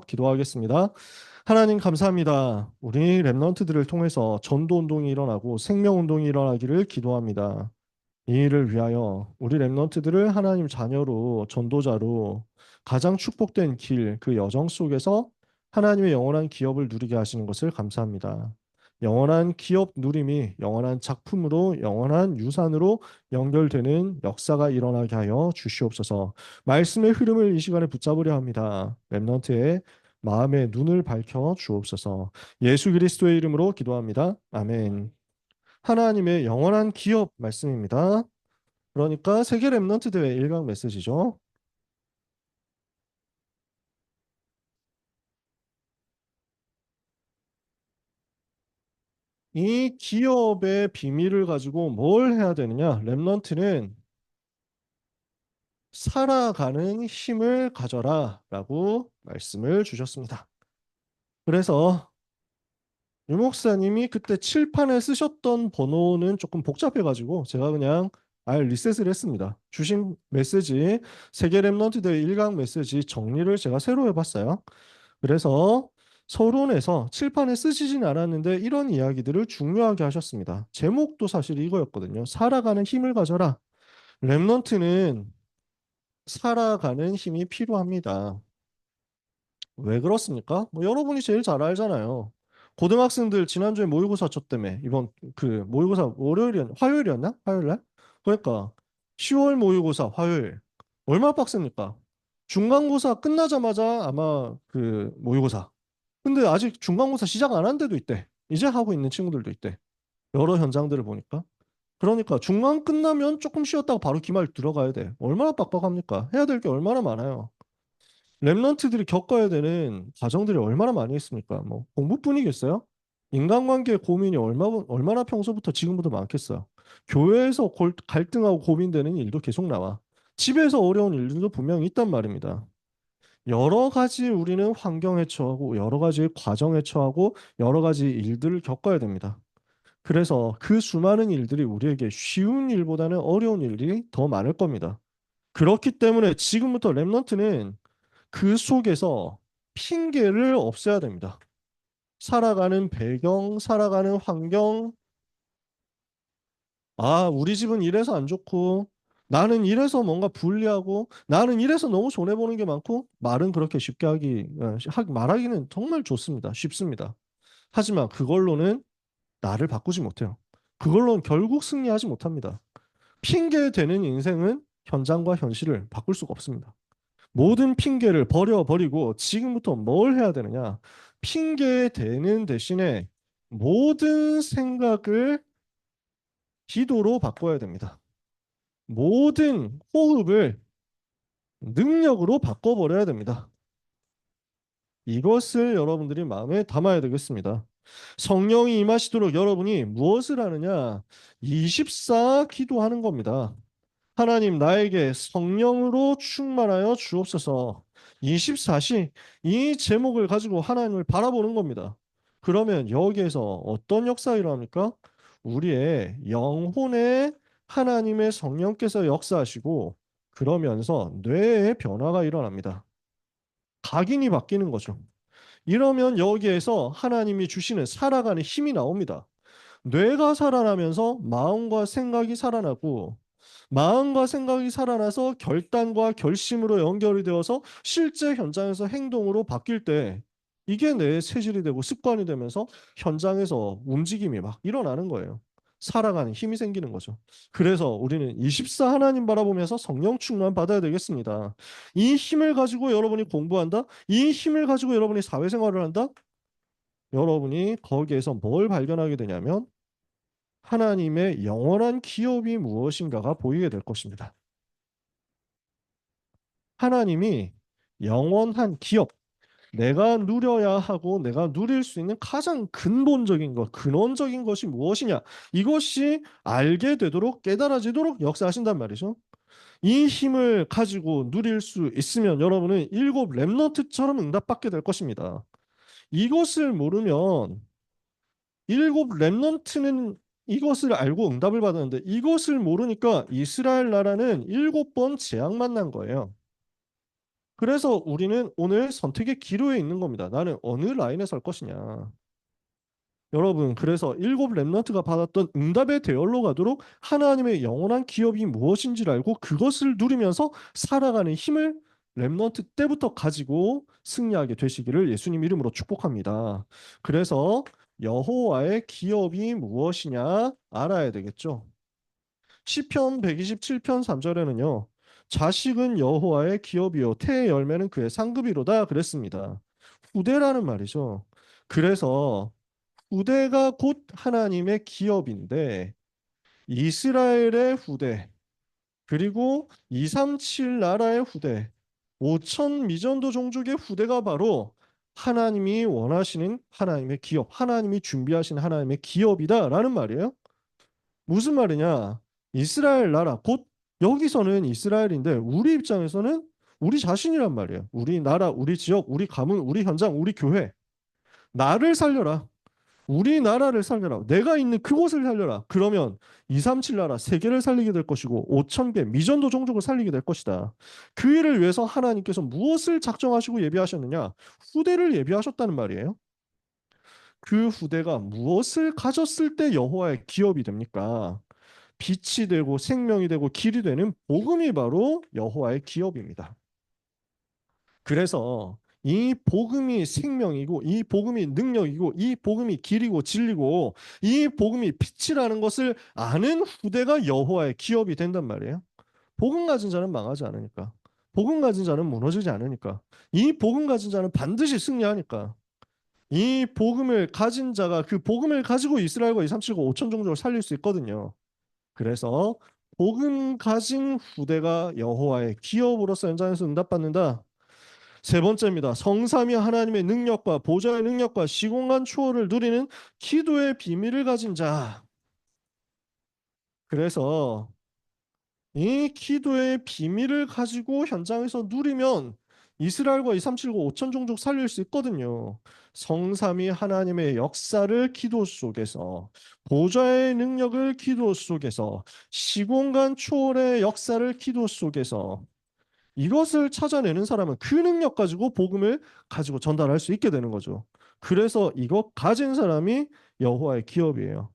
기도하겠습니다. 하나님 감사합니다. 우리 렘넌트들을 통해서 전도 운동이 일어나고 생명 운동이 일어나기를 기도합니다. 이 일을 위하여 우리 렘넌트들을 하나님 자녀로 전도자로 가장 축복된 길, 그 여정 속에서 하나님의 영원한 기업을 누리게 하시는 것을 감사합니다. 영원한 기업 누림이 영원한 작품으로 영원한 유산으로 연결되는 역사가 일어나게 하여 주시옵소서. 말씀의 흐름을 이 시간에 붙잡으려 합니다. 렘넌트의 마음의 눈을 밝혀 주옵소서. 예수 그리스도의 이름으로 기도합니다. 아멘. 하나님의 영원한 기업 말씀입니다. 그러니까 세계 랩넌트 대회 1강 메시지죠. 이 기업의 비밀을 가지고 뭘 해야 되느냐? 랩넌트는 살아가는 힘을 가져라라고 말씀을 주셨습니다. 그래서 유 목사님이 그때 칠판에 쓰셨던 번호는 조금 복잡해가지고 제가 그냥 아예 리셋을 했습니다. 주신 메시지 세계 랩넌트 대회 1강 메시지 정리를 제가 새로 해봤어요. 그래서 서론에서 칠판에 쓰시진 않았는데 이런 이야기들을 중요하게 하셨습니다. 제목도 사실 이거였거든요. 살아가는 힘을 가져라. 랩넌트는 살아가는 힘이 필요합니다. 왜 그렇습니까? 뭐 여러분이 제일 잘 알잖아요. 고등학생들 지난주에 모의고사 쳤다며. 이번 그 모의고사 화요일이었나? 화요일 날? 그러니까 10월 모의고사 화요일. 얼마나 빡셉니까? 중간고사 끝나자마자 아마 그 모의고사. 근데 아직 중간고사 시작 안 한 데도 있대. 이제 하고 있는 친구들도 있대. 여러 현장들을 보니까. 그러니까 중간 끝나면 조금 쉬었다가 바로 기말 들어가야 돼. 얼마나 빡빡합니까? 해야 될 게 얼마나 많아요. 랩런트들이 겪어야 되는 과정들이 얼마나 많이 있습니까? 뭐 공부뿐이겠어요? 인간관계 고민이 얼마나 평소부터 지금보다 많겠어요. 교회에서 갈등하고 고민되는 일도 계속 나와. 집에서 어려운 일들도 분명히 있단 말입니다. 여러 가지 우리는 환경에 처하고 여러 가지 과정에 처하고 여러 가지 일들을 겪어야 됩니다. 그래서 그 수많은 일들이 우리에게 쉬운 일보다는 어려운 일이 더 많을 겁니다. 그렇기 때문에 지금부터 랩넌트는 그 속에서 핑계를 없애야 됩니다. 살아가는 배경, 살아가는 환경, 아, 우리 집은 이래서 안 좋고, 나는 이래서 뭔가 불리하고, 나는 이래서 너무 손해보는 게 많고, 말은 그렇게 쉽게 말하기는 정말 좋습니다. 쉽습니다. 하지만 그걸로는 나를 바꾸지 못해요. 그걸로는 결국 승리하지 못합니다. 핑계 대는 인생은 현장과 현실을 바꿀 수가 없습니다. 모든 핑계를 버려버리고 지금부터 뭘 해야 되느냐? 핑계 대는 대신에 모든 생각을 기도로 바꿔야 됩니다. 모든 호흡을 능력으로 바꿔버려야 됩니다. 이것을 여러분들이 마음에 담아야 되겠습니다. 성령이 임하시도록 여러분이 무엇을 하느냐? 24 기도하는 겁니다. 하나님 나에게 성령으로 충만하여 주옵소서. 24시 이 제목을 가지고 하나님을 바라보는 겁니다. 그러면 여기에서 어떤 역사가 일어납니까? 우리의 영혼에 하나님의 성령께서 역사하시고 그러면서 뇌의 변화가 일어납니다. 각인이 바뀌는 거죠. 이러면 여기에서 하나님이 주시는 살아가는 힘이 나옵니다. 뇌가 살아나면서 마음과 생각이 살아나고 마음과 생각이 살아나서 결단과 결심으로 연결이 되어서 실제 현장에서 행동으로 바뀔 때 이게 내 체질이 되고 습관이 되면서 현장에서 움직임이 막 일어나는 거예요. 살아가는 힘이 생기는 거죠. 그래서 우리는 24 하나님 바라보면서 성령 충만 받아야 되겠습니다. 이 힘을 가지고 여러분이 공부한다? 이 힘을 가지고 여러분이 사회생활을 한다? 여러분이 거기에서 뭘 발견하게 되냐면 하나님의 영원한 기업이 무엇인가가 보이게 될 것입니다. 하나님이 영원한 기업, 내가 누려야 하고 내가 누릴 수 있는 가장 근본적인 것, 근원적인 것이 무엇이냐? 이것이 알게 되도록 깨달아지도록 역사하신단 말이죠. 이 힘을 가지고 누릴 수 있으면 여러분은 일곱 렘넌트처럼 응답받게 될 것입니다. 이것을 모르면 일곱 렘넌트는 이것을 알고 응답을 받았는데 이것을 모르니까 이스라엘 나라는 일곱 번 재앙 만난 거예요. 그래서 우리는 오늘 선택의 기로에 있는 겁니다. 나는 어느 라인에 설 것이냐. 여러분, 그래서 일곱 렘넌트가 받았던 응답의 대열로 가도록 하나님의 영원한 기업이 무엇인지를 알고 그것을 누리면서 살아가는 힘을 렘넌트 때부터 가지고 승리하게 되시기를 예수님 이름으로 축복합니다. 그래서 여호와의 기업이 무엇이냐 알아야 되겠죠. 시편 127편 3절에는요. 자식은 여호와의 기업이요 태의 열매는 그의 상급이로다 그랬습니다. 후대라는 말이죠. 그래서 후대가 곧 하나님의 기업인데 이스라엘의 후대 그리고 237 나라의 후대 5천 미전도 종족의 후대가 바로 하나님이 원하시는 하나님의 기업, 하나님이 준비하신 하나님의 기업이다라는 말이에요. 무슨 말이냐? 이스라엘 나라 곧 여기서는 이스라엘인데 우리 입장에서는 우리 자신이란 말이에요. 우리 나라, 우리 지역, 우리 가문, 우리 현장, 우리 교회. 나를 살려라. 우리나라를 살려라. 내가 있는 그곳을 살려라. 그러면 237 나라 세계를 살리게 될 것이고 5천 개 미전도 종족을 살리게 될 것이다. 그 일을 위해서 하나님께서 무엇을 작정하시고 예비하셨느냐? 후대를 예비하셨다는 말이에요. 그 후대가 무엇을 가졌을 때 여호와의 기업이 됩니까? 빛이 되고 생명이 되고 길이 되는 복음이 바로 여호와의 기업입니다. 그래서 이 복음이 생명이고 이 복음이 능력이고 이 복음이 길이고 진리고 이 복음이 빛이라는 것을 아는 후대가 여호와의 기업이 된단 말이에요. 복음 가진 자는 망하지 않으니까. 복음 가진 자는 무너지지 않으니까. 이 복음 가진 자는 반드시 승리하니까. 이 복음을 가진 자가 그 복음을 가지고 이스라엘과 237과 5천 종족을 살릴 수 있거든요. 그래서 복음 가진 후대가 여호와의 기업으로서 현장에서 응답받는다. 세 번째입니다. 성삼위 하나님의 능력과 보좌의 능력과 시공간 초월을 누리는 기도의 비밀을 가진 자. 그래서 이 기도의 비밀을 가지고 현장에서 누리면 이스라엘과 237과 5천 종족 살릴 수 있거든요. 성삼위 하나님의 역사를 기도 속에서, 보좌의 능력을 기도 속에서, 시공간 초월의 역사를 기도 속에서 이것을 찾아내는 사람은 그 능력 가지고 복음을 가지고 전달할 수 있게 되는 거죠. 그래서 이것 가진 사람이 여호와의 기업이에요.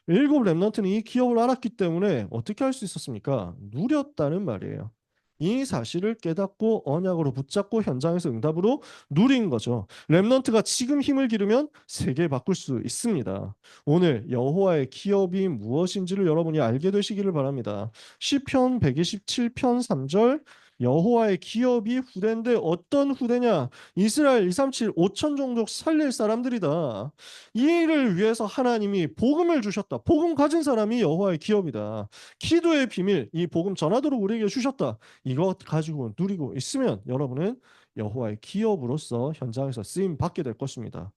일곱 렘넌트는 이 기업을 알았기 때문에 어떻게 할 수 있었습니까? 누렸다는 말이에요. 이 사실을 깨닫고 언약으로 붙잡고 현장에서 응답으로 누린 거죠. 렘넌트가 지금 힘을 기르면 세계 바꿀 수 있습니다. 오늘 여호와의 기업이 무엇인지를 여러분이 알게 되시기를 바랍니다. 시편 127편 3절 여호와의 기업이 후대인데 어떤 후대냐? 이스라엘 237 5천 종족 살릴 사람들이다. 이 일을 위해서 하나님이 복음을 주셨다. 복음 가진 사람이 여호와의 기업이다. 기도의 비밀, 이 복음 전하도록 우리에게 주셨다. 이것 가지고 누리고 있으면 여러분은 여호와의 기업으로서 현장에서 쓰임 받게 될 것입니다.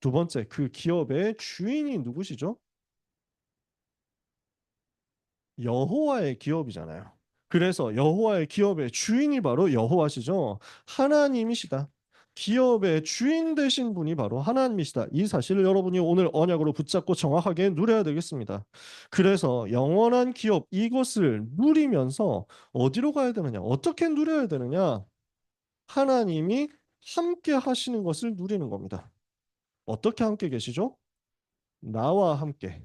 두 번째, 그 기업의 주인이 누구시죠? 여호와의 기업이잖아요. 그래서 여호와의 기업의 주인이 바로 여호와시죠. 하나님이시다. 기업의 주인 되신 분이 바로 하나님이시다. 이 사실을 여러분이 오늘 언약으로 붙잡고 정확하게 누려야 되겠습니다. 그래서 영원한 기업 이것을 누리면서 어디로 가야 되느냐? 어떻게 누려야 되느냐? 하나님이 함께 하시는 것을 누리는 겁니다. 어떻게 함께 계시죠? 나와 함께.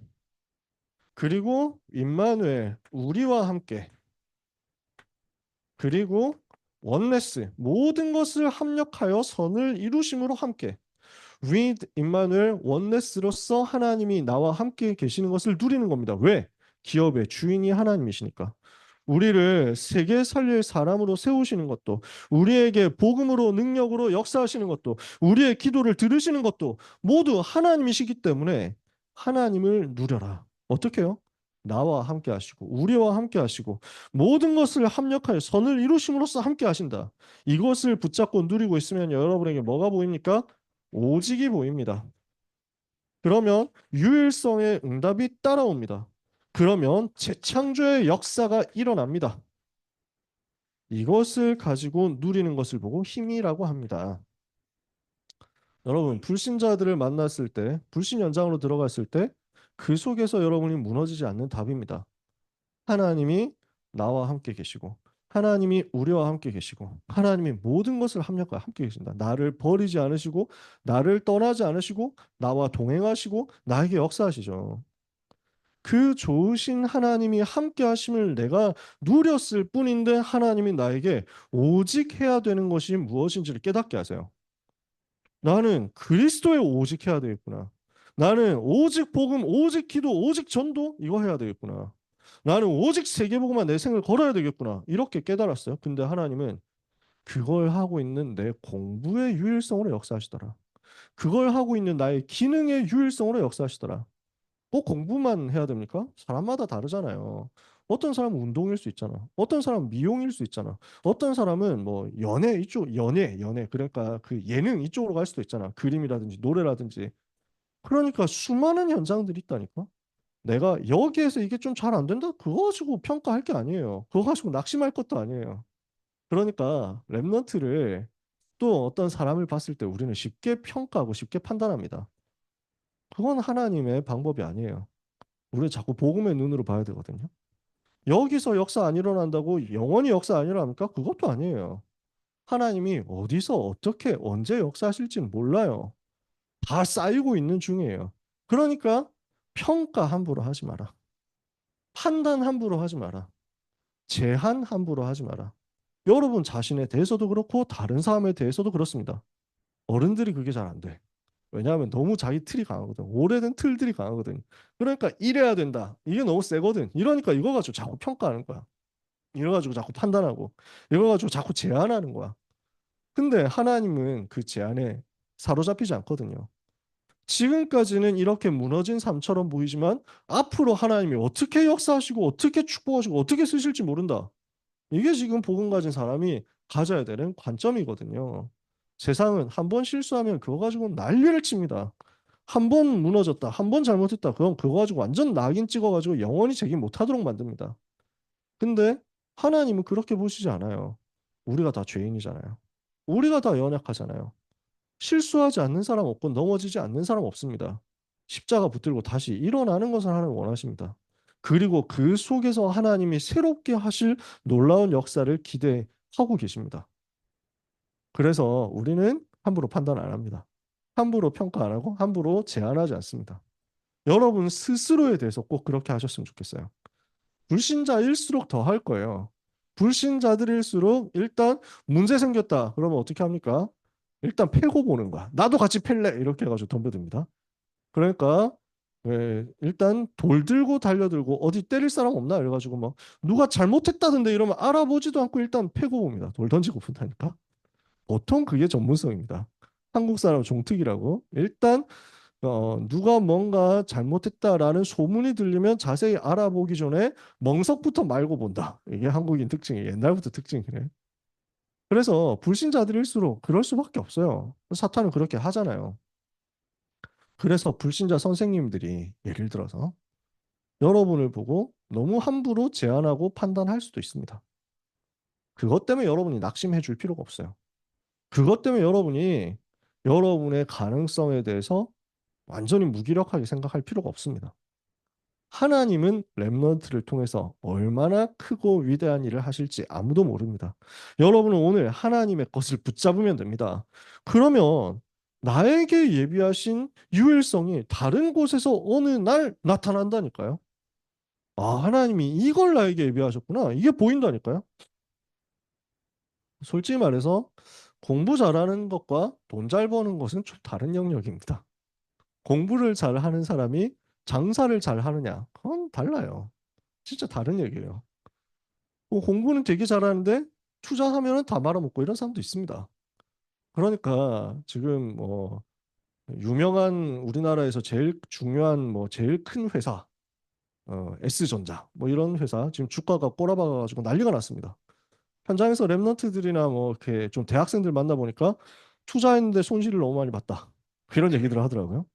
그리고 임마누엘 우리와 함께. 그리고 원네스 모든 것을 합력하여 선을 이루심으로 함께 with 임마누엘 원네스로서 하나님이 나와 함께 계시는 것을 누리는 겁니다. 왜? 기업의 주인이 하나님이시니까. 우리를 세계 살릴 사람으로 세우시는 것도 우리에게 복음으로 능력으로 역사하시는 것도 우리의 기도를 들으시는 것도 모두 하나님이시기 때문에 하나님을 누려라. 어떻게요? 나와 함께 하시고 우리와 함께 하시고 모든 것을 합력하여 선을 이루심으로써 함께 하신다. 이것을 붙잡고 누리고 있으면 여러분에게 뭐가 보입니까? 오직이 보입니다. 그러면 유일성의 응답이 따라옵니다. 그러면 재창조의 역사가 일어납니다. 이것을 가지고 누리는 것을 보고 힘이라고 합니다. 여러분, 불신자들을 만났을 때, 불신 연장으로 들어갔을 때, 그 속에서 여러분이 무너지지 않는 답입니다. 하나님이 나와 함께 계시고, 하나님이 우리와 함께 계시고 하나님이 모든 것을 합력과 함께 계신다. 나를 버리지 않으시고 나를 떠나지 않으시고 나와 동행하시고 나에게 역사하시죠. 그 좋으신 하나님이 함께 하심을 내가 누렸을 뿐인데 하나님이 나에게 오직 해야 되는 것이 무엇인지를 깨닫게 하세요. 나는 그리스도에 오직 해야 되겠구나. 나는 오직 복음, 오직 기도, 오직 전도 이거 해야 되겠구나. 나는 오직 세계복음만 내 생을 걸어야 되겠구나. 이렇게 깨달았어요. 근데 하나님은 그걸 하고 있는 내 공부의 유일성으로 역사하시더라. 그걸 하고 있는 나의 기능의 유일성으로 역사하시더라. 꼭 공부만 해야 됩니까? 사람마다 다르잖아요. 어떤 사람은 운동일 수 있잖아. 어떤 사람은 미용일 수 있잖아. 어떤 사람은 뭐 연애 이쪽 연애 그러니까 그 예능 이쪽으로 갈 수도 있잖아. 그림이라든지 노래라든지. 그러니까 수많은 현장들이 있다니까. 내가 여기에서 이게 좀 잘 안 된다? 그거 가지고 평가할 게 아니에요. 그거 가지고 낙심할 것도 아니에요. 그러니까 랩넌트를 또 어떤 사람을 봤을 때 우리는 쉽게 평가하고 쉽게 판단합니다. 그건 하나님의 방법이 아니에요. 우리는 자꾸 복음의 눈으로 봐야 되거든요. 여기서 역사 안 일어난다고 영원히 역사 안 일어납니까? 그것도 아니에요. 하나님이 어디서 어떻게 언제 역사하실지는 몰라요. 다 쌓이고 있는 중이에요. 그러니까 평가 함부로 하지 마라. 판단 함부로 하지 마라. 제한 함부로 하지 마라. 여러분 자신에 대해서도 그렇고 다른 사람에 대해서도 그렇습니다. 어른들이 그게 잘 안 돼. 왜냐하면 너무 자기 틀이 강하거든. 오래된 틀들이 강하거든. 그러니까 이래야 된다. 이게 너무 세거든. 이러니까 이거 가지고 자꾸 평가하는 거야. 이거 가지고 자꾸 판단하고 이거 가지고 자꾸 제한하는 거야. 근데 하나님은 그 제한에 사로잡히지 않거든요. 지금까지는 이렇게 무너진 삶처럼 보이지만 앞으로 하나님이 어떻게 역사하시고 어떻게 축복하시고 어떻게 쓰실지 모른다. 이게 지금 복음 가진 사람이 가져야 되는 관점이거든요. 세상은 한 번 실수하면 그거 가지고 난리를 칩니다. 한 번 무너졌다, 한 번 잘못했다, 그럼 그거 가지고 완전 낙인 찍어가지고 영원히 재기 못하도록 만듭니다. 근데 하나님은 그렇게 보시지 않아요. 우리가 다 죄인이잖아요. 우리가 다 연약하잖아요. 실수하지 않는 사람 없고 넘어지지 않는 사람 없습니다. 십자가 붙들고 다시 일어나는 것을 하나님 원하십니다. 그리고 그 속에서 하나님이 새롭게 하실 놀라운 역사를 기대하고 계십니다. 그래서 우리는 함부로 판단 안 합니다. 함부로 평가 안 하고 함부로 제한하지 않습니다. 여러분 스스로에 대해서 꼭 그렇게 하셨으면 좋겠어요. 불신자일수록 더 할 거예요. 불신자들일수록 일단 문제 생겼다. 그러면 어떻게 합니까? 일단 패고 보는 거야. 나도 같이 팰래. 이렇게 해가지고 덤벼듭니다. 그러니까 일단 돌 들고 달려들고 어디 때릴 사람 없나? 이래가지고 막 누가 잘못했다던데 이러면 알아보지도 않고 일단 패고 봅니다. 돌 던지고 본다니까. 보통 그게 전문성입니다. 한국 사람 종특이라고. 일단 누가 뭔가 잘못했다라는 소문이 들리면 자세히 알아보기 전에 멍석부터 말고 본다. 이게 한국인 특징이 옛날부터 특징이래. 그래서 불신자들일수록 그럴 수밖에 없어요. 사탄은 그렇게 하잖아요. 그래서 불신자 선생님들이 예를 들어서 여러분을 보고 너무 함부로 제안하고 판단할 수도 있습니다. 그것 때문에 여러분이 낙심해 줄 필요가 없어요. 그것 때문에 여러분이 여러분의 가능성에 대해서 완전히 무기력하게 생각할 필요가 없습니다. 하나님은 렘넌트를 통해서 얼마나 크고 위대한 일을 하실지 아무도 모릅니다. 여러분은 오늘 하나님의 것을 붙잡으면 됩니다. 그러면 나에게 예비하신 유일성이 다른 곳에서 어느 날 나타난다니까요. 아, 하나님이 이걸 나에게 예비하셨구나. 이게 보인다니까요. 솔직히 말해서 공부 잘하는 것과 돈 잘 버는 것은 좀 다른 영역입니다. 공부를 잘하는 사람이 장사를 잘 하느냐? 그건 달라요. 진짜 다른 얘기예요. 공부는 되게 잘하는데 투자하면 다 말아먹고 이런 사람도 있습니다. 그러니까 지금 뭐 유명한 우리나라에서 제일 중요한 뭐 제일 큰 회사 S전자 뭐 이런 회사 지금 주가가 꼬라박아가지고 난리가 났습니다. 현장에서 랩런트들이나 뭐 이렇게 좀 대학생들 만나보니까 투자했는데 손실을 너무 많이 봤다. 그런 얘기들 하더라고요.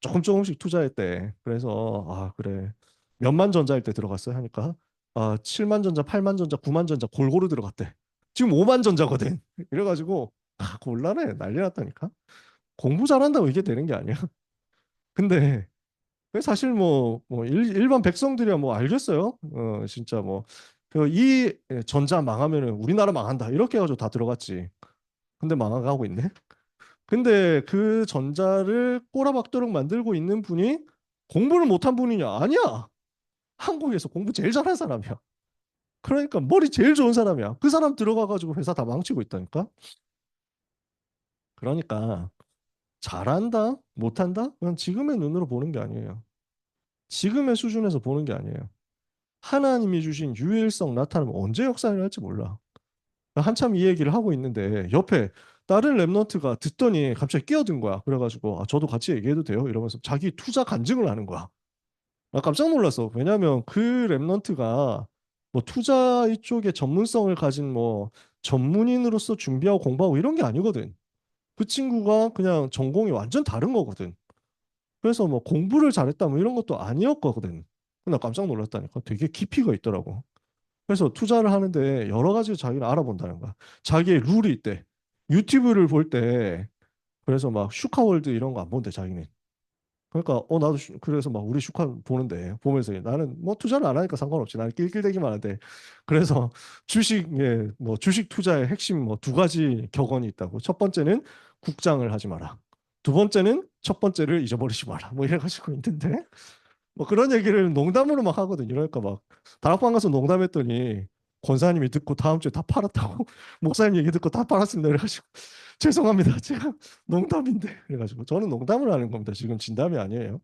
조금씩 투자했대. 그래서 아 그래 몇만 전자일 때 들어갔어요 하니까 7만 전자, 8만 전자, 9만 전자 골고루 들어갔대. 지금 5만 전자거든. 이래가지고 곤란해 난리 났다니까. 공부 잘한다고 이게 되는 게 아니야. 근데 사실 일반 백성들이야 뭐 알겠어요. 진짜 뭐 이 전자 망하면은 우리나라 망한다 이렇게 해가지고 다 들어갔지. 근데 망하고 있네. 근데 그 전자를 꼬라박도록 만들고 있는 분이 공부를 못한 분이냐? 아니야. 한국에서 공부 제일 잘한 사람이야. 그러니까 머리 제일 좋은 사람이야. 그 사람 들어가가지고 회사 다 망치고 있다니까. 그러니까 잘한다, 못한다? 그건 지금의 눈으로 보는 게 아니에요. 지금의 수준에서 보는 게 아니에요. 하나님이 주신 유일성 나타나면 언제 역사를 할지 몰라. 한참 이 얘기를 하고 있는데 옆에 다른 랩런트가 듣더니 갑자기 끼어든 거야. 그래가지고 저도 같이 얘기해도 돼요? 이러면서 자기 투자 간증을 하는 거야. 나 깜짝 놀랐어. 왜냐하면 그 랩런트가 뭐 투자 이쪽에 전문성을 가진 뭐 전문인으로서 준비하고 공부하고 이런 게 아니거든. 그 친구가 그냥 전공이 완전 다른 거거든. 그래서 뭐 공부를 잘했다 뭐 이런 것도 아니었거든. 나 깜짝 놀랐다니까. 되게 깊이가 있더라고. 그래서 투자를 하는데 여러 가지 자기를 알아본다는 거야. 자기의 룰이 있대. 유튜브를 볼 때 그래서 막 슈카월드 이런 거 안 본대 자기는. 그러니까 나도 그래서 막 우리 슈카 보는데 보면서 나는 뭐 투자를 안 하니까 상관없지. 나는 낄낄대기만 하는데 그래서 주식에 뭐 주식 투자의 핵심 뭐 두 가지 격언이 있다고. 첫 번째는 국장을 하지 마라. 두 번째는 첫 번째를 잊어버리지 마라. 뭐 이래가지고 있는데 뭐 그런 얘기를 농담으로 막 하거든요. 그러니까 막 다락방 가서 농담했더니 권사님이 듣고 다음 주에 다 팔았다고 목사님 얘기 듣고 다 팔았습니다. 그래가지고 죄송합니다. 제가 농담인데 그래가지고 저는 농담을 하는 겁니다. 지금 진담이 아니에요.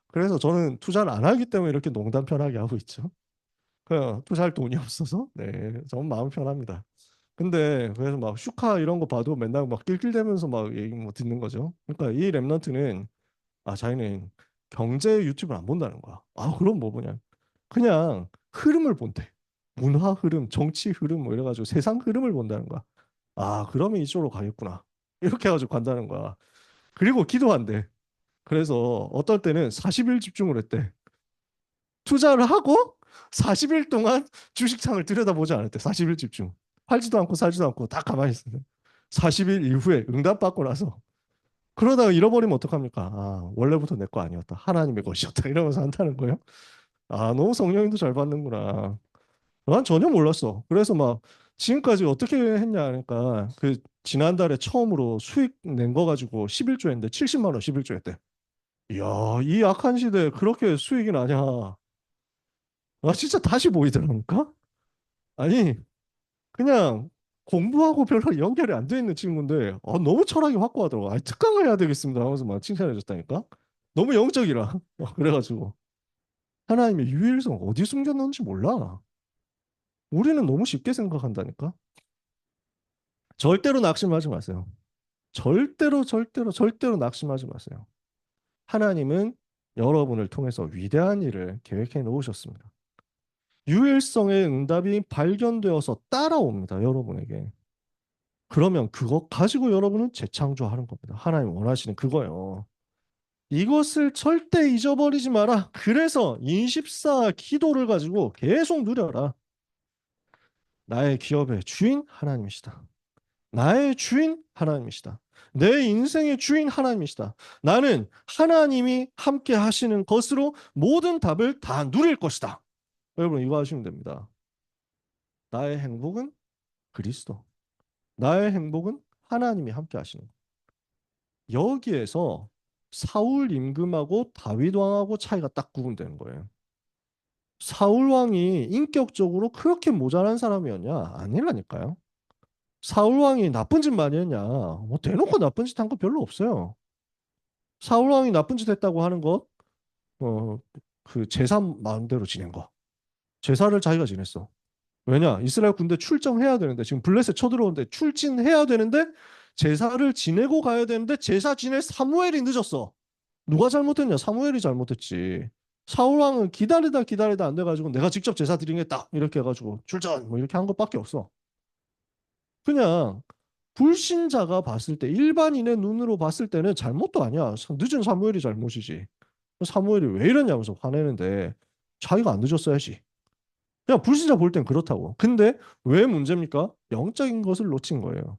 그래서 저는 투자를 안 하기 때문에 이렇게 농담 편하게 하고 있죠. 그냥 투자할 돈이 없어서 네, 저는 마음 편합니다. 근데 그래서 막 슈카 이런 거 봐도 맨날 막 낄낄대면서 막 얘기 뭐 듣는 거죠. 그러니까 이 랩런트는 자기는 경제 유튜브를 안 본다는 거야. 그럼 뭐 보냐. 그냥 흐름을 본대. 문화 흐름, 정치 흐름 뭐 이래가지고 세상 흐름을 본다는 거야. 그러면 이쪽으로 가겠구나. 이렇게 해가지고 간다는 거야. 그리고 기도한대. 그래서 어떨 때는 40일 집중을 했대. 투자를 하고 40일 동안 주식창을 들여다보지 않았대. 40일 집중. 팔지도 않고 살지도 않고 다 가만히 있어. 40일 이후에 응답받고 나서 그러다가 잃어버리면 어떡합니까? 원래부터 내 거 아니었다. 하나님의 것이었다. 이러면서 한다는 거예요. 너무 성령님도 잘 받는구나. 난 전혀 몰랐어. 그래서 막 지금까지 어떻게 했냐 하니까 그 지난달에 처음으로 수익 낸 거 가지고 11조 했는데 70만 원 11조 했대. 이야, 이 악한 시대에 그렇게 수익이 나냐. 진짜 다시 보이더라니까? 아니, 그냥 공부하고 별로 연결이 안 돼 있는 친구인데 너무 철학이 확고하더라고. 특강을 해야 되겠습니다 하면서 막 칭찬해 줬다니까. 너무 영적이라. 그래가지고 하나님의 유일성 어디 숨겼는지 몰라. 우리는 너무 쉽게 생각한다니까. 절대로 낙심하지 마세요. 절대로 절대로 절대로 낙심하지 마세요. 하나님은 여러분을 통해서 위대한 일을 계획해 놓으셨습니다. 유일성의 응답이 발견되어서 따라옵니다. 여러분에게. 그러면 그것 가지고 여러분은 재창조하는 겁니다. 하나님 원하시는 그거요. 이것을 절대 잊어버리지 마라. 그래서 인십사 기도를 가지고 계속 누려라. 나의 기업의 주인 하나님이시다. 나의 주인 하나님이시다. 내 인생의 주인 하나님이시다. 나는 하나님이 함께 하시는 것으로 모든 답을 다 누릴 것이다. 여러분 이거 하시면 됩니다. 나의 행복은 그리스도. 나의 행복은 하나님이 함께 하시는 것. 여기에서 사울 임금하고 다윗 왕하고 차이가 딱 구분되는 거예요. 사울 왕이 인격적으로 그렇게 모자란 사람이었냐? 아니라니까요. 사울 왕이 나쁜 짓 많이 했냐? 뭐 대놓고 나쁜 짓 한 거 별로 없어요. 사울 왕이 나쁜 짓 했다고 하는 것, 어, 그 제사 마음대로 지낸 거. 제사를 자기가 지냈어. 왜냐? 이스라엘 군대 출정해야 되는데 지금 블레셋 쳐들어오는데 출진해야 되는데 제사를 지내고 가야 되는데 제사 지낼 사무엘이 늦었어. 누가 잘못했냐? 사무엘이 잘못했지. 사울 왕은 기다리다 기다리다 안 돼가지고 내가 직접 제사 드리겠다 이렇게 해가지고 출전 뭐 이렇게 한 것밖에 없어. 그냥 불신자가 봤을 때 일반인의 눈으로 봤을 때는 잘못도 아니야. 늦은 사무엘이 잘못이지. 사무엘이 왜 이러냐면서 화내는데 자기가 안 늦었어야지. 그냥 불신자 볼 땐 그렇다고. 근데 왜 문제입니까? 영적인 것을 놓친 거예요.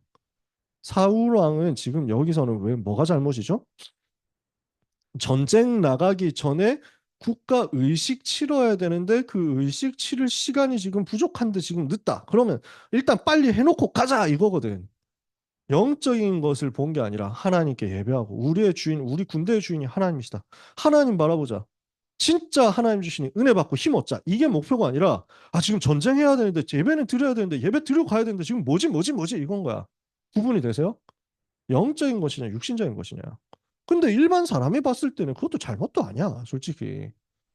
사울 왕은 지금 여기서는 왜 뭐가 잘못이죠? 전쟁 나가기 전에 국가 의식 치러야 되는데 그 의식 치를 시간이 지금 부족한데 지금 늦다. 그러면 일단 빨리 해놓고 가자 이거거든. 영적인 것을 본 게 아니라 하나님께 예배하고 우리의 주인, 우리 군대의 주인이 하나님이시다. 하나님 바라보자. 진짜 하나님 주시니 은혜 받고 힘 얻자. 이게 목표가 아니라 지금 전쟁해야 되는데 예배는 드려야 되는데 예배 드리고 가야 되는데 지금 뭐지 이건 거야. 구분이 되세요? 영적인 것이냐 육신적인 것이냐. 근데 일반 사람이 봤을 때는 그것도 잘못도 아니야 솔직히.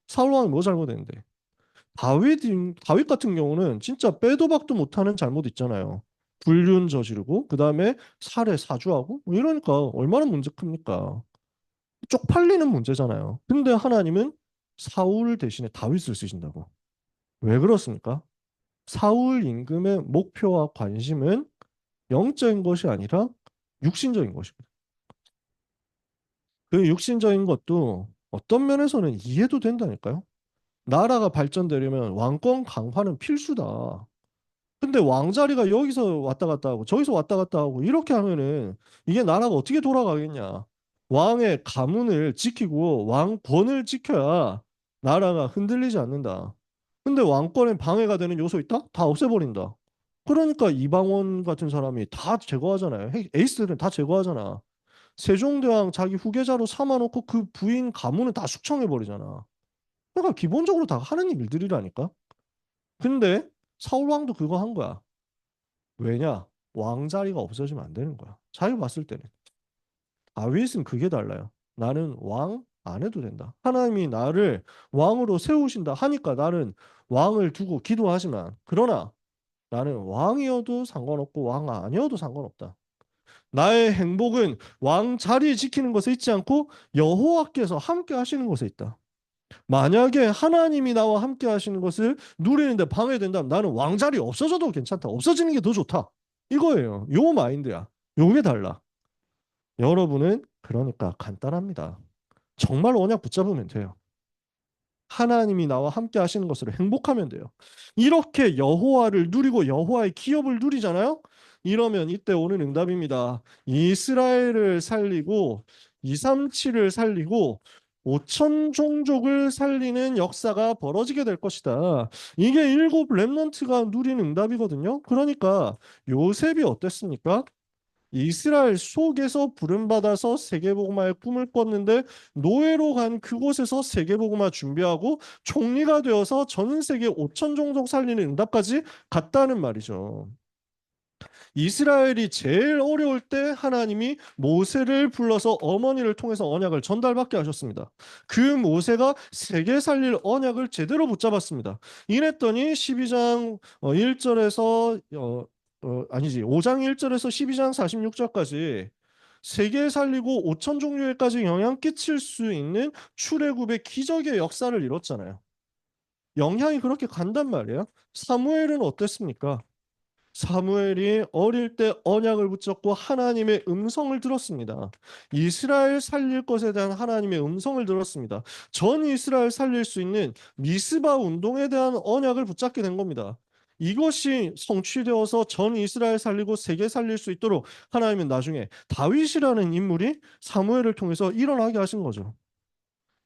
사울 왕이 뭐 잘못했는데. 다윗 다윗 같은 경우는 진짜 빼도 박도 못하는 잘못 있잖아요. 불륜 저지르고 그다음에 살해 사주하고 뭐 이러니까 얼마나 문제 큽니까. 쪽팔리는 문제잖아요. 근데 하나님은 사울 대신에 다윗을 쓰신다고. 왜 그렇습니까? 사울 임금의 목표와 관심은 영적인 것이 아니라 육신적인 것입니다. 그 육신적인 것도 어떤 면에서는 이해도 된다니까요. 나라가 발전되려면 왕권 강화는 필수다. 근데 왕자리가 여기서 왔다 갔다 하고 저기서 왔다 갔다 하고 이렇게 하면은 이게 나라가 어떻게 돌아가겠냐. 왕의 가문을 지키고 왕권을 지켜야 나라가 흔들리지 않는다. 근데 왕권에 방해가 되는 요소 있다? 다 없애버린다. 그러니까 이방원 같은 사람이 다 제거하잖아요. 에이스들은 다 제거하잖아. 세종대왕 자기 후계자로 삼아놓고 그 부인 가문은 다 숙청해버리잖아. 그러니까 기본적으로 다 하느님 일들이라니까. 근데 사울왕도 그거 한 거야. 왜냐? 왕자리가 없어지면 안 되는 거야. 자기가 봤을 때는. 다윗은 그게 달라요. 나는 왕 안 해도 된다. 하나님이 나를 왕으로 세우신다 하니까 나는 왕을 두고 기도하지만 그러나 나는 왕이어도 상관없고 왕 아니어도 상관없다. 나의 행복은 왕 자리 지키는 것에 있지 않고 여호와께서 함께 하시는 것에 있다. 만약에 하나님이 나와 함께 하시는 것을 누리는데 방해된다면 나는 왕자리 없어져도 괜찮다. 없어지는 게 더 좋다. 이거예요. 요 마인드야. 요게 달라. 여러분은 그러니까 간단합니다. 정말 언약 붙잡으면 돼요. 하나님이 나와 함께 하시는 것으로 행복하면 돼요. 이렇게 여호와를 누리고 여호와의 기업을 누리잖아요. 이러면 이때 오는 응답입니다. 이스라엘을 살리고 237을 살리고 5천 종족을 살리는 역사가 벌어지게 될 것이다. 이게 일곱 렘넌트가 누린 응답이거든요. 그러니까 요셉이 어땠습니까? 이스라엘 속에서 부름받아서 세계복음화의 꿈을 꿨는데 노예로 간 그곳에서 세계복음화 준비하고 총리가 되어서 전 세계 5천 종족 살리는 응답까지 갔다는 말이죠. 이스라엘이 제일 어려울 때 하나님이 모세를 불러서 어머니를 통해서 언약을 전달받게 하셨습니다. 그 모세가 세계 살릴 언약을 제대로 붙잡았습니다. 이랬더니 12장 1절에서 아니지 5장 1절에서 12장 46절까지 세계 살리고 5천 종류에까지 영향 끼칠 수 있는 출애굽의 기적의 역사를 이뤘잖아요. 영향이 그렇게 간단 말이에요. 사무엘은 어땠습니까? 사무엘이 어릴 때 언약을 붙잡고 하나님의 음성을 들었습니다. 이스라엘 살릴 것에 대한 하나님의 음성을 들었습니다. 전 이스라엘 살릴 수 있는 미스바 운동에 대한 언약을 붙잡게 된 겁니다. 이것이 성취되어서 전 이스라엘 살리고 세계 살릴 수 있도록 하나님은 나중에 다윗이라는 인물이 사무엘을 통해서 일어나게 하신 거죠.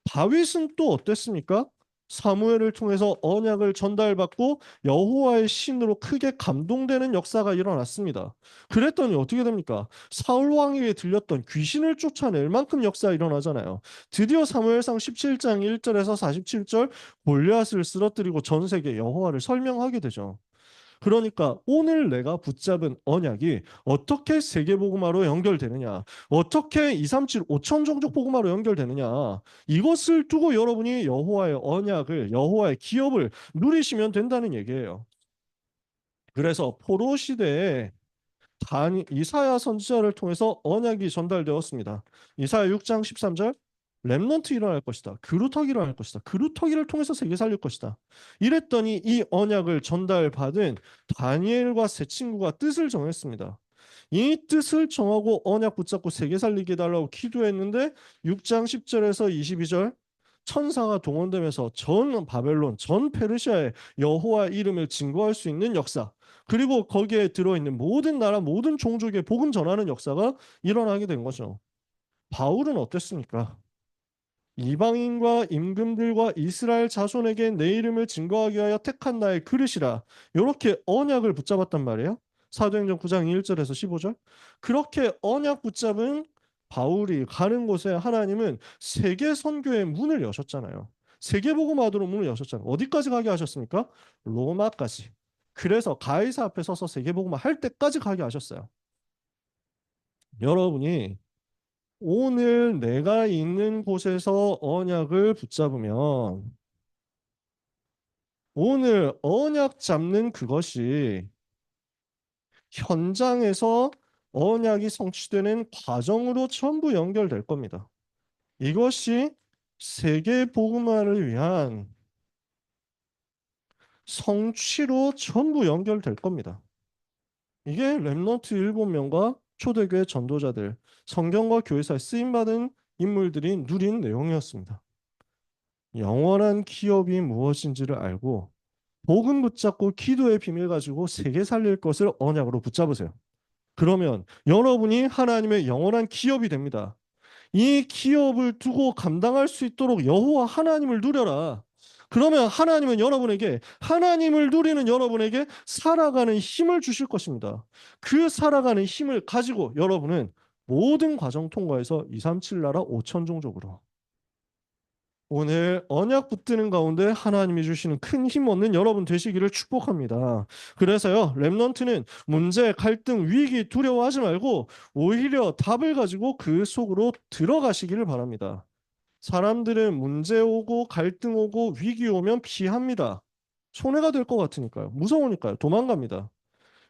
다윗은 또 어땠습니까? 사무엘을 통해서 언약을 전달받고 여호와의 신으로 크게 감동되는 역사가 일어났습니다. 그랬더니 어떻게 됩니까? 사울 왕에게 들렸던 귀신을 쫓아낼 만큼 역사가 일어나잖아요. 드디어 사무엘상 17장 1절에서 47절 골리앗을 쓰러뜨리고 전 세계 여호와를 설명하게 되죠. 그러니까 오늘 내가 붙잡은 언약이 어떻게 세계복음화로 연결되느냐, 어떻게 237, 5천 종족 복음화로 연결되느냐, 이것을 두고 여러분이 여호와의 언약을, 여호와의 기업을 누리시면 된다는 얘기예요. 그래서 포로 시대에 이사야 선지자를 통해서 언약이 전달되었습니다. 이사야 6장 13절 렘넌트 일어날 것이다. 그루터기 일어날 것이다. 그루터기를 통해서 세계 살릴 것이다. 이랬더니 이 언약을 전달받은 다니엘과 세 친구가 뜻을 정했습니다. 이 뜻을 정하고 언약 붙잡고 세계 살리게 해달라고 기도했는데 6장 10절에서 22절 천사가 동원되면서 전 바벨론, 전 페르시아의 여호와 이름을 증거할 수 있는 역사, 그리고 거기에 들어있는 모든 나라, 모든 종족의 복음 전하는 역사가 일어나게 된 거죠. 바울은 어땠습니까? 이방인과 임금들과 이스라엘 자손에게 내 이름을 증거하기 위하여 택한 나의 그릇이라. 이렇게 언약을 붙잡았단 말이에요. 사도행전 9장 1절에서 15절. 그렇게 언약 붙잡은 바울이 가는 곳에 하나님은 세계 선교의 문을 여셨잖아요. 세계 복음화도로 문을 여셨잖아요. 어디까지 가게 하셨습니까? 로마까지. 그래서 가이사 앞에 서서 세계 복음화 할 때까지 가게 하셨어요. 여러분이 오늘 내가 있는 곳에서 언약을 붙잡으면 오늘 언약 잡는 그것이 현장에서 언약이 성취되는 과정으로 전부 연결될 겁니다. 이것이 세계 복음화를 위한 성취로 전부 연결될 겁니다. 이게 렘넌트 7명과 초대교회 전도자들, 성경과 교회사에 쓰임받은 인물들이 누린 내용이었습니다. 영원한 기업이 무엇인지를 알고 복음 붙잡고 기도의 비밀 가지고 세계 살릴 것을 언약으로 붙잡으세요. 그러면 여러분이 하나님의 영원한 기업이 됩니다. 이 기업을 두고 감당할 수 있도록 여호와 하나님을 누려라. 그러면 하나님은 여러분에게 하나님을 누리는 여러분에게 살아가는 힘을 주실 것입니다. 그 살아가는 힘을 가지고 여러분은 모든 과정 통과해서 237 나라 5천 종족으로 오늘 언약 붙드는 가운데 하나님이 주시는 큰 힘 얻는 여러분 되시기를 축복합니다. 그래서요, 렘넌트는 문제, 갈등, 위기 두려워하지 말고 오히려 답을 가지고 그 속으로 들어가시기를 바랍니다. 사람들은 문제 오고 갈등 오고 위기 오면 피합니다. 손해가 될 것 같으니까요. 무서우니까요. 도망갑니다.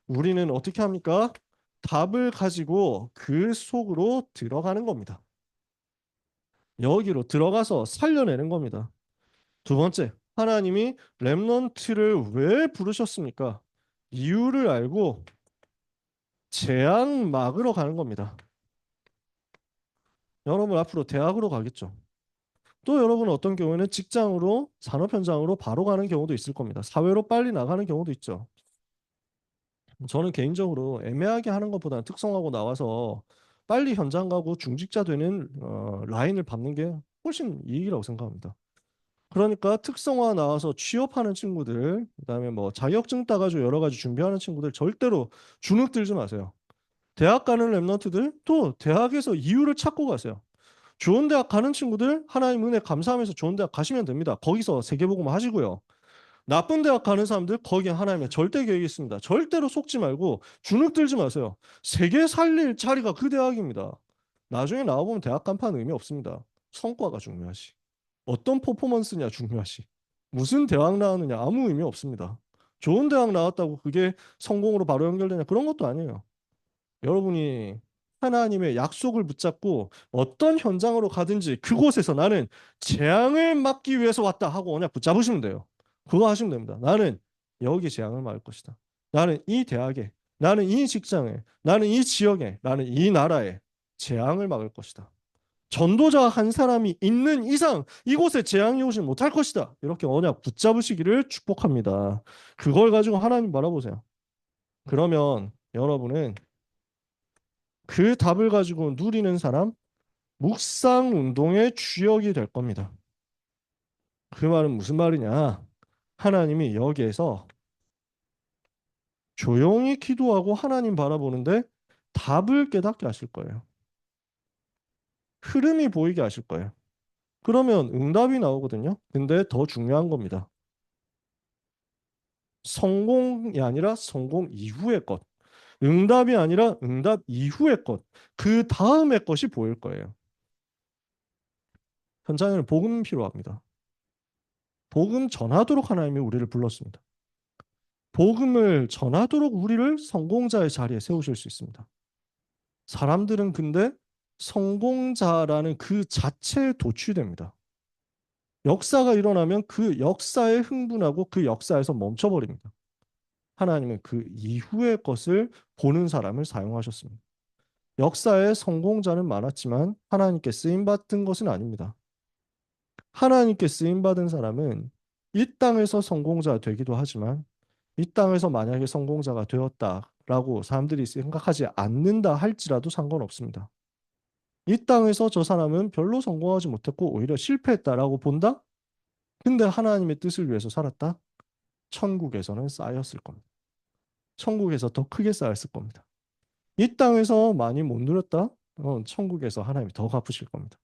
우리는 어떻게 합니까? 답을 가지고 그 속으로 들어가는 겁니다. 여기로 들어가서 살려내는 겁니다. 두 번째, 하나님이 렘넌트를 왜 부르셨습니까? 이유를 알고 재앙 막으러 가는 겁니다. 여러분 앞으로 대학으로 가겠죠. 또 여러분 어떤 경우에는 직장으로 산업 현장으로 바로 가는 경우도 있을 겁니다. 사회로 빨리 나가는 경우도 있죠. 저는 개인적으로 애매하게 하는 것보다는 특성화고 나와서 빨리 현장 가고 중직자 되는 라인을 밟는 게 훨씬 이익이라고 생각합니다. 그러니까 특성화 나와서 취업하는 친구들, 그다음에 뭐 자격증 따가지고 여러 가지 준비하는 친구들 절대로 주눅 들지 마세요. 대학 가는 랩런트들 또 대학에서 이유를 찾고 가세요. 좋은 대학 가는 친구들 하나님 은혜 감사하면서 좋은 대학 가시면 됩니다. 거기서 세계복음 하시고요. 나쁜 대학 가는 사람들 거기에 하나님의 절대 계획이 있습니다. 절대로 속지 말고 주눅 들지 마세요. 세계 살릴 자리가 그 대학입니다. 나중에 나와보면 대학 간판 의미 없습니다. 성과가 중요하지. 어떤 퍼포먼스냐 중요하지. 무슨 대학 나왔느냐 아무 의미 없습니다. 좋은 대학 나왔다고 그게 성공으로 바로 연결되냐 그런 것도 아니에요. 여러분이 하나님의 약속을 붙잡고 어떤 현장으로 가든지 그곳에서 나는 재앙을 막기 위해서 왔다 하고 언약 붙잡으시면 돼요. 그거 하시면 됩니다. 나는 여기 재앙을 막을 것이다. 나는 이 대학에, 나는 이 직장에, 나는 이 지역에, 나는 이 나라에 재앙을 막을 것이다. 전도자 한 사람이 있는 이상 이곳에 재앙이 오지 못할 것이다. 이렇게 언약 붙잡으시기를 축복합니다. 그걸 가지고 하나님 바라보세요. 그러면 여러분은 그 답을 가지고 누리는 사람, 묵상 운동의 주역이 될 겁니다. 그 말은 무슨 말이냐? 하나님이 여기에서 조용히 기도하고 하나님 바라보는데 답을 깨닫게 하실 거예요. 흐름이 보이게 하실 거예요. 그러면 응답이 나오거든요. 근데 더 중요한 겁니다. 성공이 아니라 성공 이후의 것. 응답이 아니라 응답 이후의 것. 그 다음의 것이 보일 거예요. 현장에는 복음 필요합니다. 복음 전하도록 하나님이 우리를 불렀습니다. 복음을 전하도록 우리를 성공자의 자리에 세우실 수 있습니다. 사람들은 근데 성공자라는 그 자체에 도취됩니다. 역사가 일어나면 그 역사에 흥분하고 그 역사에서 멈춰버립니다. 하나님은 그 이후의 것을 보는 사람을 사용하셨습니다. 역사에 성공자는 많았지만 하나님께 쓰임받은 것은 아닙니다. 하나님께 쓰임받은 사람은 이 땅에서 성공자 되기도 하지만 이 땅에서 만약에 성공자가 되었다라고 사람들이 생각하지 않는다 할지라도 상관없습니다. 이 땅에서 저 사람은 별로 성공하지 못했고 오히려 실패했다라고 본다? 근데 하나님의 뜻을 위해서 살았다? 천국에서는 쌓였을 겁니다. 천국에서 더 크게 쌓였을 겁니다. 이 땅에서 많이 못 누렸다? 천국에서 하나님이 더 갚으실 겁니다.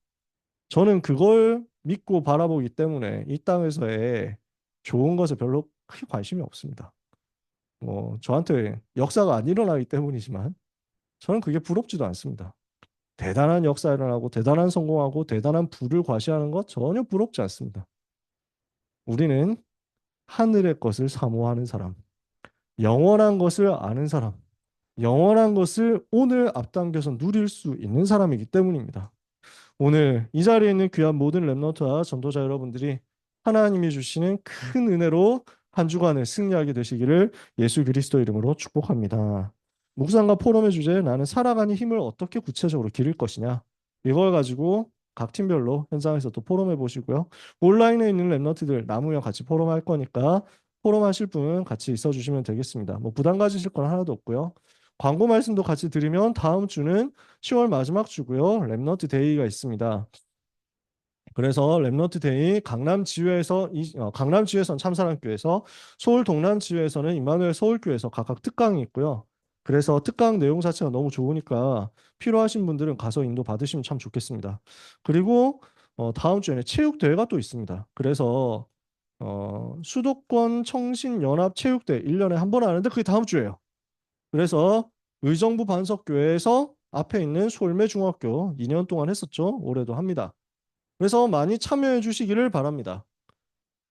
저는 그걸 믿고 바라보기 때문에 이 땅에서의 좋은 것에 별로 크게 관심이 없습니다. 저한테 역사가 안 일어나기 때문이지만 저는 그게 부럽지도 않습니다. 대단한 역사 일어나고 대단한 성공하고 대단한 부를 과시하는 것 전혀 부럽지 않습니다. 우리는 하늘의 것을 사모하는 사람, 영원한 것을 아는 사람, 영원한 것을 오늘 앞당겨서 누릴 수 있는 사람이기 때문입니다. 오늘 이 자리에 있는 귀한 모든 렘넌트와 전도자 여러분들이 하나님이 주시는 큰 은혜로 한 주간을 승리하게 되시기를 예수 그리스도 이름으로 축복합니다. 묵상과 포럼의 주제 나는 살아가는 힘을 어떻게 구체적으로 기를 것이냐 이걸 가지고 각 팀별로 현장에서 또 포럼해 보시고요. 온라인에 있는 렘넌트들 남으면 같이 포럼할 거니까 포럼하실 분 같이 있어 주시면 되겠습니다. 뭐 부담 가지실 건 하나도 없고요. 광고 말씀도 같이 드리면 다음 주는 10월 마지막 주고요. 랩너트 데이가 있습니다. 그래서 랩너트 데이 강남 지회선 참사랑교에서 서울 동남 지회에서는 임마누엘 서울교에서 각각 특강이 있고요. 그래서 특강 내용 자체가 너무 좋으니까 필요하신 분들은 가서 인도 받으시면 참 좋겠습니다. 그리고 다음 주에는 체육 대회가 또 있습니다. 그래서 수도권 청신연합 체육대회 1년에 한 번 하는데 그게 다음 주에요. 그래서 의정부 반석교회에서 앞에 있는 솔매중학교 2년 동안 했었죠. 올해도 합니다. 그래서 많이 참여해 주시기를 바랍니다.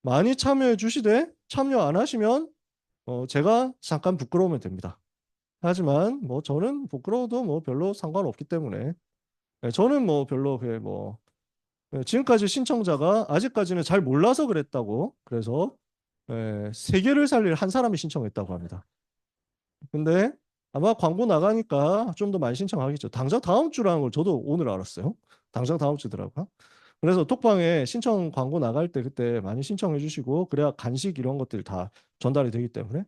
많이 참여해 주시되 참여 안 하시면 제가 잠깐 부끄러우면 됩니다. 하지만 뭐 저는 부끄러워도 뭐 별로 상관없기 때문에 저는 뭐 별로 지금까지 신청자가 아직까지는 잘 몰라서 그랬다고 그래서 세계를 살릴 한 사람이 신청했다고 합니다. 근데 아마 광고 나가니까 좀 더 많이 신청하겠죠. 당장 다음 주라는 걸 저도 오늘 알았어요. 당장 다음 주더라고요. 그래서 톡방에 신청 광고 나갈 때 그때 많이 신청해 주시고 그래야 간식 이런 것들 다 전달이 되기 때문에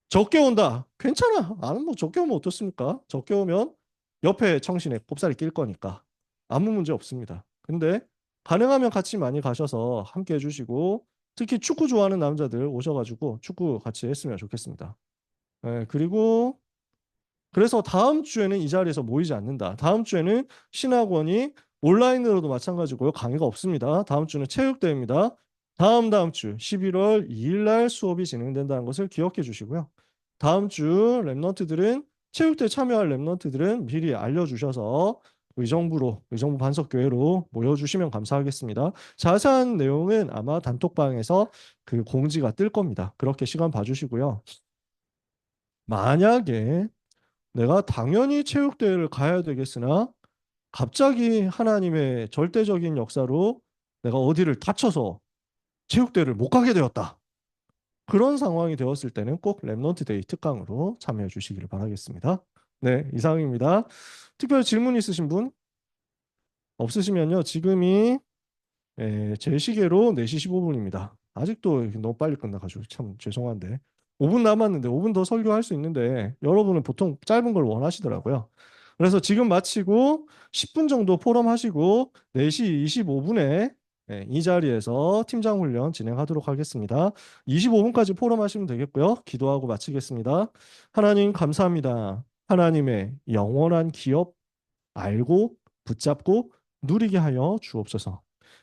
적게 온다. 괜찮아. 나는 뭐 적게 오면 어떻습니까? 적게 오면 옆에 청신에 꼽사리 낄 거니까 아무 문제 없습니다. 근데 가능하면 같이 많이 가셔서 함께 해주시고 특히 축구 좋아하는 남자들 오셔가지고 축구 같이 했으면 좋겠습니다. 그리고 그래서 다음 주에는 이 자리에서 모이지 않는다. 다음 주에는 신학원이 온라인으로도 마찬가지고요. 강의가 없습니다. 다음 주는 체육대회입니다. 다음 주 11월 2일 날 수업이 진행된다는 것을 기억해 주시고요. 다음 주 랩런트들은 체육대회 참여할 랩런트들은 미리 알려주셔서 의정부 반석교회로 모여주시면 감사하겠습니다. 자세한 내용은 아마 단톡방에서 그 공지가 뜰 겁니다. 그렇게 시간 봐주시고요. 만약에 내가 당연히 체육대회를 가야 되겠으나 갑자기 하나님의 절대적인 역사로 내가 어디를 다쳐서 체육대회를 못 가게 되었다. 그런 상황이 되었을 때는 꼭 랩넌트 데이 특강으로 참여해 주시기를 바라겠습니다. 네, 이상입니다. 특별히 질문 있으신 분 없으시면요. 지금이 제 시계로 4시 15분입니다. 아직도 너무 빨리 끝나가지고 참 죄송한데 5분 남았는데 5분 더 설교할 수 있는데 여러분은 보통 짧은 걸 원하시더라고요. 그래서 지금 마치고 10분 정도 포럼 하시고 4시 25분에 이 자리에서 팀장 훈련 진행하도록 하겠습니다. 25분까지 포럼 하시면 되겠고요. 기도하고 마치겠습니다. 하나님 감사합니다. 하나님의 영원한 기업 알고 붙잡고 누리게 하여 주옵소서.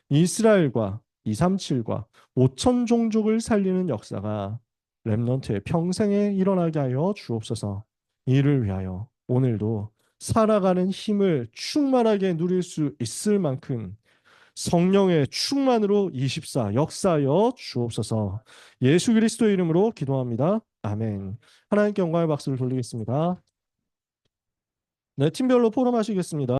이스라엘과 237과 5천 종족을 살리는 역사가 렘넌트의 평생에 일어나게 하여 주옵소서. 이를 위하여 오늘도 살아가는 힘을 충만하게 누릴 수 있을 만큼 성령의 충만으로 24 역사하여 주옵소서. 예수 그리스도의 이름으로 기도합니다. 아멘. 하나님께 영광의 박수를 돌리겠습니다. 네, 팀별로 포럼하시겠습니다.